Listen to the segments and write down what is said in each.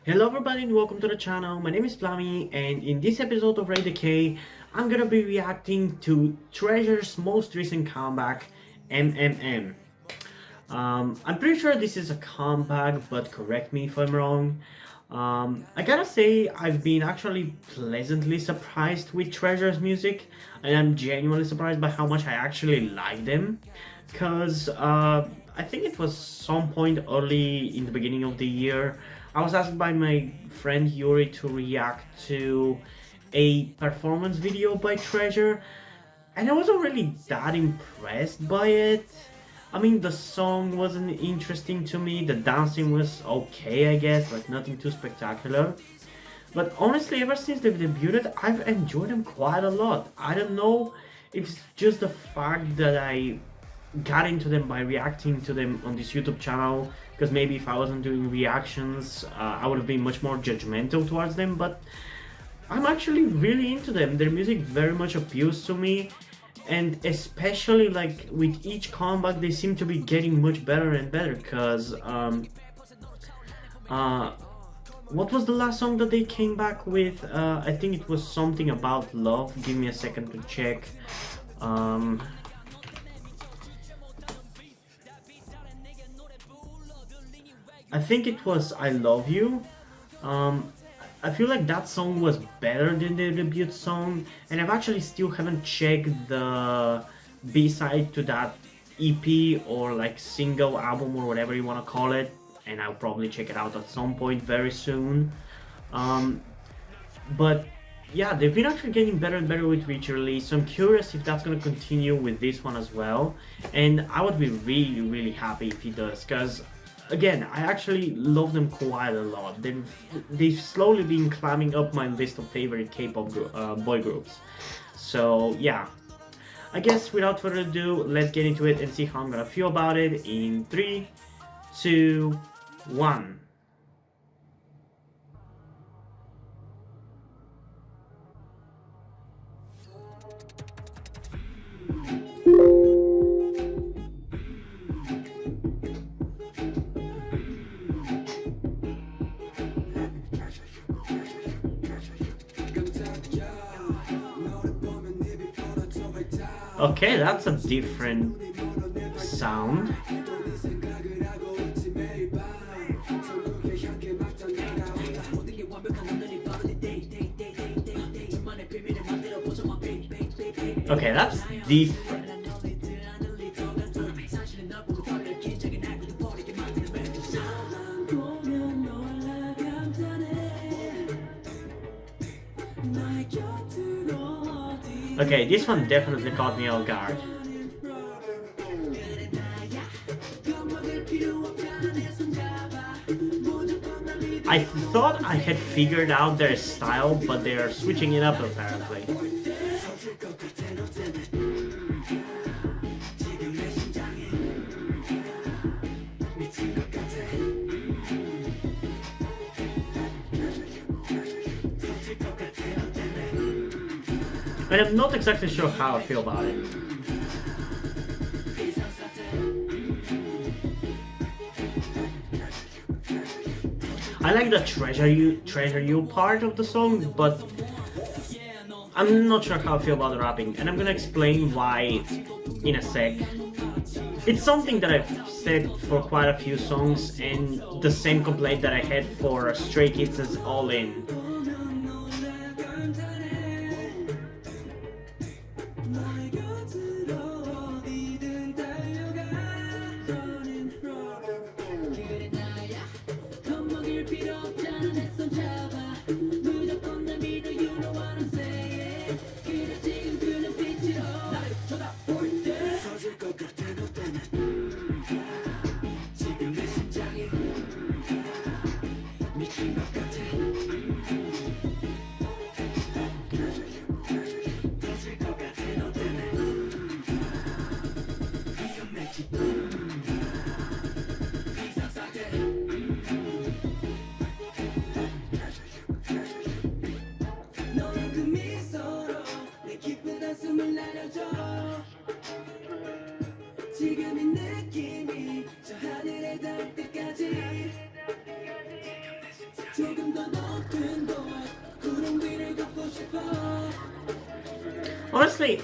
Hello everybody and welcome to the channel. My name is Plami and in this episode of Ray Decay, I'm gonna be reacting to Treasure's most recent comeback, MMM. I'm pretty sure this is a comeback, but correct me if I'm wrong. I gotta say, I've been actually pleasantly surprised with Treasure's music, and I'm genuinely surprised by how much I actually like them. Because I think it was some point early in the beginning of the year, I was asked by my friend Yuri to react to a performance video by Treasure, and I wasn't really that impressed by it. I mean, the song wasn't interesting to me, the dancing was okay, I guess, like nothing too spectacular. But honestly, ever since they've debuted, I've enjoyed them quite a lot. I don't know if it's just the fact that I got into them by reacting to them on this YouTube channel, because maybe if I wasn't doing reactions, I would have been much more judgmental towards them, but I'm actually really into them. Their music very much appeals to me, and especially like with each comeback they seem to be getting much better and better, because uh, what was the last song that they came back with? I think it was something about love. Give me a second to check. um, I think it was I Love You. Um, I feel like that song was better than the debut song, and I've actually still haven't checked the B-side to that EP or like single album or whatever you want to call it, and I'll probably check it out at some point very soon. Um, but yeah, they've been actually getting better and better with each release, so I'm curious if that's going to continue with this one as well, and I would be really happy if it does, because again, I actually love them quite a lot. They've slowly been climbing up my list of favorite K-pop boy groups. So yeah, I guess without further ado, let's get into it and see how I'm gonna feel about it in 3, 2, 1. Okay, that's a different sound. Okay, that's different. Okay, this one definitely caught me off guard. I thought I had figured out their style, but they are switching it up apparently. And I'm not exactly sure how I feel about it. I like the treasure you part of the song, but I'm not sure how I feel about the rapping, and I'm gonna explain why in a sec. It's something that I've said for quite a few songs, and the same complaint that I had for Stray Kids' All In. Honestly,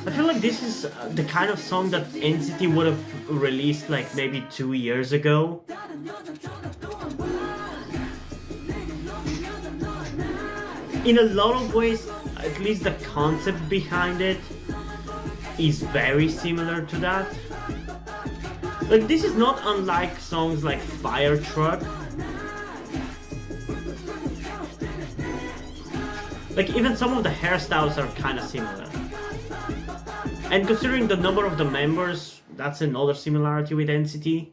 I feel like this is the kind of song that NCT would have released like maybe 2 years ago. In a lot of ways, at least the concept behind it is very similar to that. Like, this is not unlike songs like Fire Truck. Like, even some of the hairstyles are kind of similar. And considering the number of the members, that's another similarity with NCT.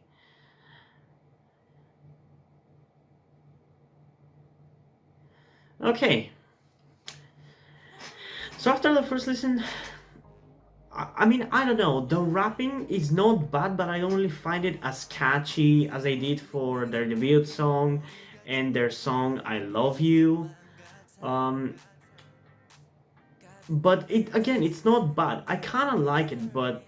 Okay. So after the first listen, I mean, I don't know, the rapping is not bad, but I don't really find it as catchy as I did for their debut song and their song I Love You. But it, again, it's not bad. I kind of like it, but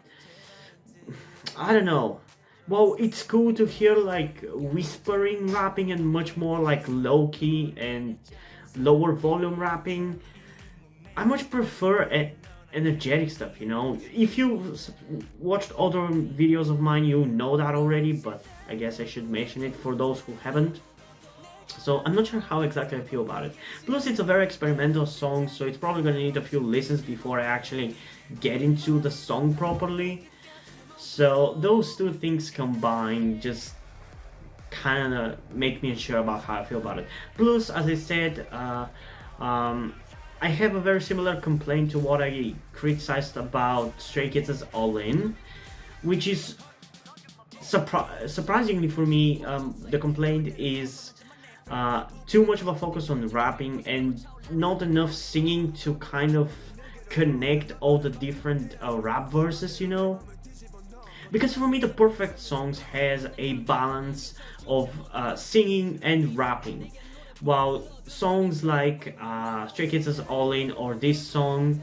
I don't know. Well, it's cool to hear like whispering rapping and much more like low-key and lower volume rapping. I much prefer energetic stuff, you know. If you watched other videos of mine, you know that already, but I guess I should mention it for those who haven't. So I'm not sure how exactly I feel about it. Plus, it's a very experimental song, so it's probably gonna need a few listens before I actually get into the song properly. So those two things combined just kind of make me unsure about how I feel about it. Plus, as I said, I have a very similar complaint to what I criticized about Stray Kids' All In, which is surprisingly for me, the complaint is too much of a focus on rapping and not enough singing to kind of connect all the different rap verses, you know? Because for me, the perfect songs has a balance of singing and rapping. While songs like Stray Kids' All In or this song,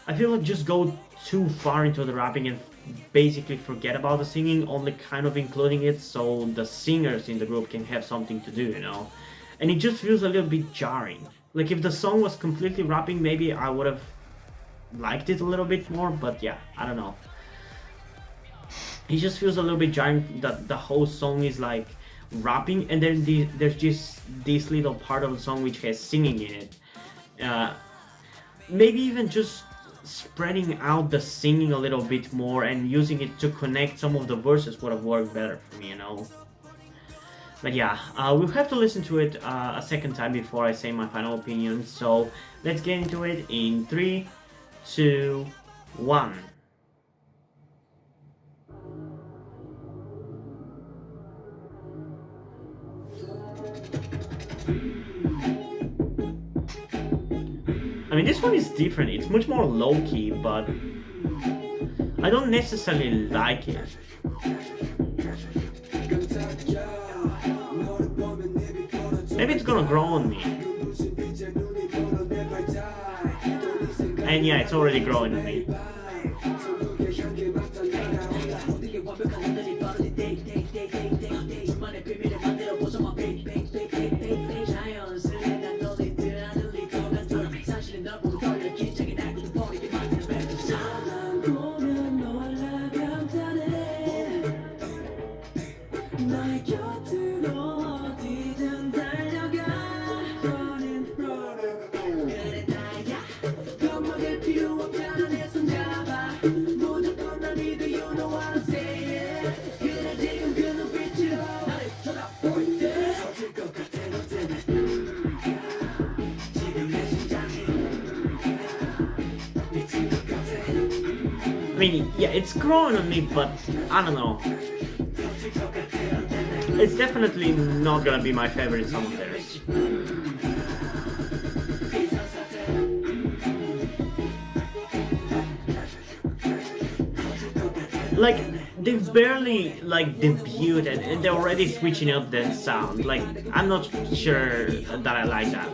I feel like just go too far into the rapping and basically forget about the singing, only kind of including it so the singers in the group can have something to do, you know? And it just feels a little bit jarring. Like, if the song was completely rapping, maybe I would have liked it a little bit more, but yeah, I don't know. It just feels a little bit jarring that the whole song is like rapping and then there's just this little part of the song which has singing in it. Maybe even just spreading out the singing a little bit more and using it to connect some of the verses would have worked better for me, you know. But yeah, we'll have to listen to it a second time before I say my final opinion, so let's get into it in 3, 2, 1. I mean, this one is different. It's much more low-key, but I don't necessarily like it. Maybe it's gonna grow on me. And yeah, it's already growing on me. I mean, yeah, it's growing on me, but I don't know. It's definitely not gonna be my favorite song of theirs. Like, they've barely like debuted and they're already switching up their sound. Like, I'm not sure that I like that.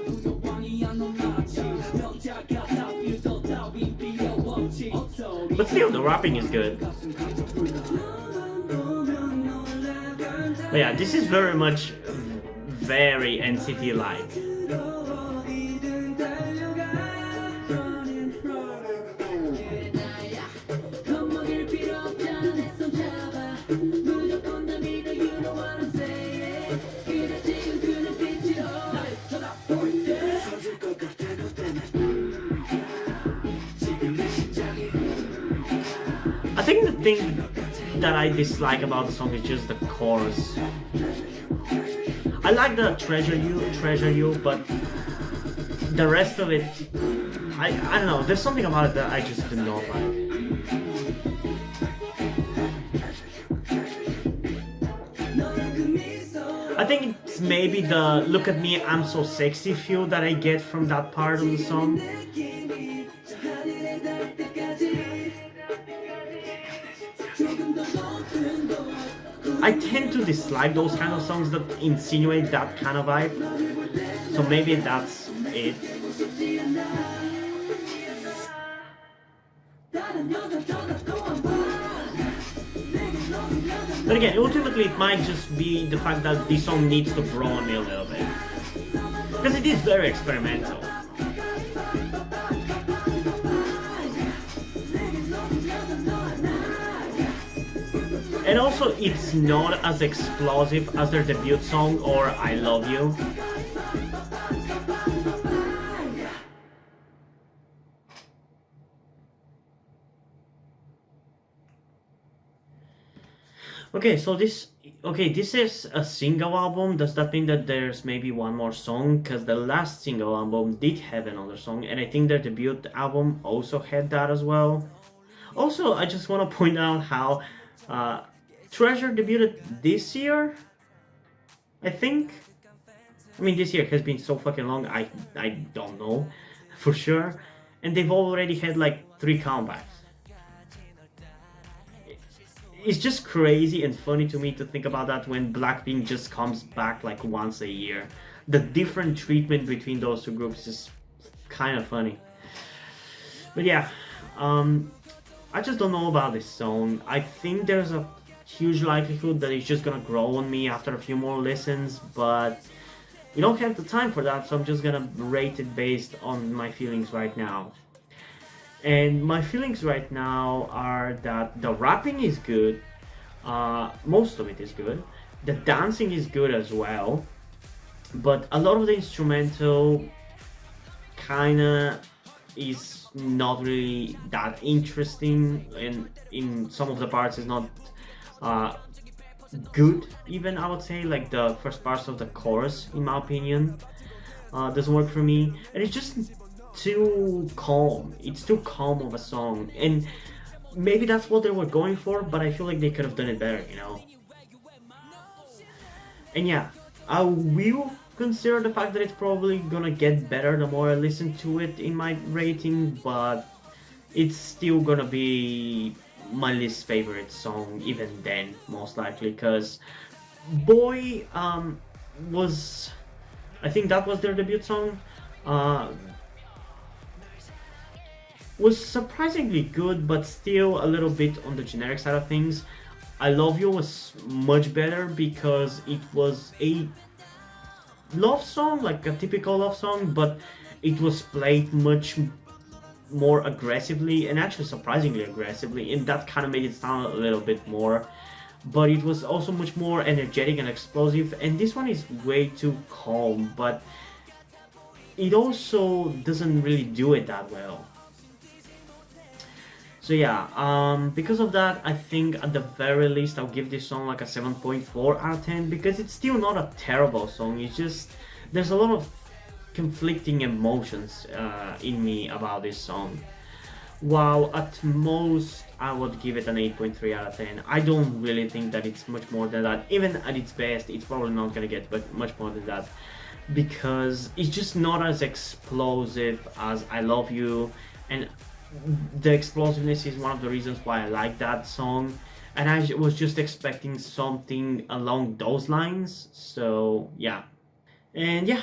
But still, the rapping is good. But yeah, this is very much very NCT-like. I think the thing that I dislike about the song is just the chorus. I like the treasure you, but the rest of it, I don't know, there's something about it that I just do not like. I think it's maybe the "look at me, I'm so sexy" feel that I get from that part of the song. I tend to dislike those kind of songs that insinuate that kind of vibe, so maybe that's it. But again, ultimately it might just be the fact that this song needs to grow on me a little bit, because it is very experimental. And also, it's not as explosive as their debut song or "I Love You." Okay, so this is a single album. Does that mean that there's maybe one more song? Because the last single album did have another song, and I think their debut album also had that as well. Also, I just want to point out how Treasure debuted this year, I think. I mean, this year has been so fucking long, I don't know for sure. And they've already had like 3 comebacks. It's just crazy and funny to me to think about that when Blackpink just comes back like once a year. The different treatment between those 2 groups is kind of funny. But yeah, I just don't know about this song. I think there's a huge likelihood that it's just gonna grow on me after a few more listens, but we don't have the time for that, so I'm just gonna rate it based on my feelings right now. And my feelings right now are that the rapping is good, most of it is good, the dancing is good as well, but a lot of the instrumental kinda is not really that interesting, and in some of the parts is not good even, I would say. Like the first parts of the chorus, in my opinion, doesn't work for me, and it's just too calm. It's too calm of a song, and maybe that's what they were going for, but I feel like they could have done it better, you know. And yeah, I will consider the fact that it's probably gonna get better the more I listen to it in my rating, but it's still gonna be my least favorite song even then, most likely, because Boy was, I think that was their debut song, was surprisingly good, but still a little bit on the generic side of things. I Love You was much better because it was a love song, like a typical love song, but it was played much more aggressively, and actually surprisingly aggressively, and that kind of made it sound a little bit more. But it was also much more energetic and explosive, and this one is way too calm, but it also doesn't really do it that well. So yeah, because of that, I think at the very least I'll give this song like a 7.4 out of 10, because it's still not a terrible song. It's just there's a lot of conflicting emotions in me about this song. While at most I would give it an 8.3 out of 10. I don't really think that it's much more than that. Even at its best, it's probably not gonna get much more than that, because it's just not as explosive as I Love You, and the explosiveness is one of the reasons why I like that song, and I was just expecting something along those lines. So yeah, and yeah,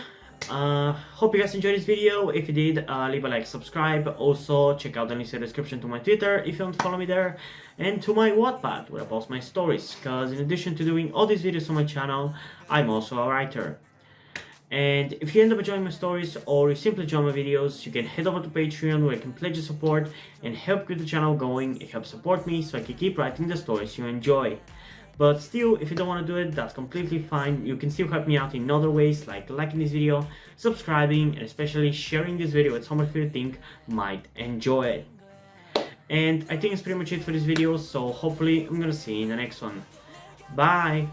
hope you guys enjoyed this video. If you did, leave a like, subscribe. Also check out the links in the description to my Twitter if you want to follow me there, and to my Wattpad where I post my stories, because in addition to doing all these videos on my channel, I'm also a writer. And if you end up enjoying my stories, or you simply enjoy my videos, you can head over to Patreon where you can pledge your support and help keep the channel going. It helps support me so I can keep writing the stories you enjoy. But still, if you don't want to do it, that's completely fine. You can still help me out in other ways, like liking this video, subscribing, and especially sharing this video with someone who you think might enjoy it. And I think it's pretty much it for this video, so hopefully I'm gonna see you in the next one. Bye!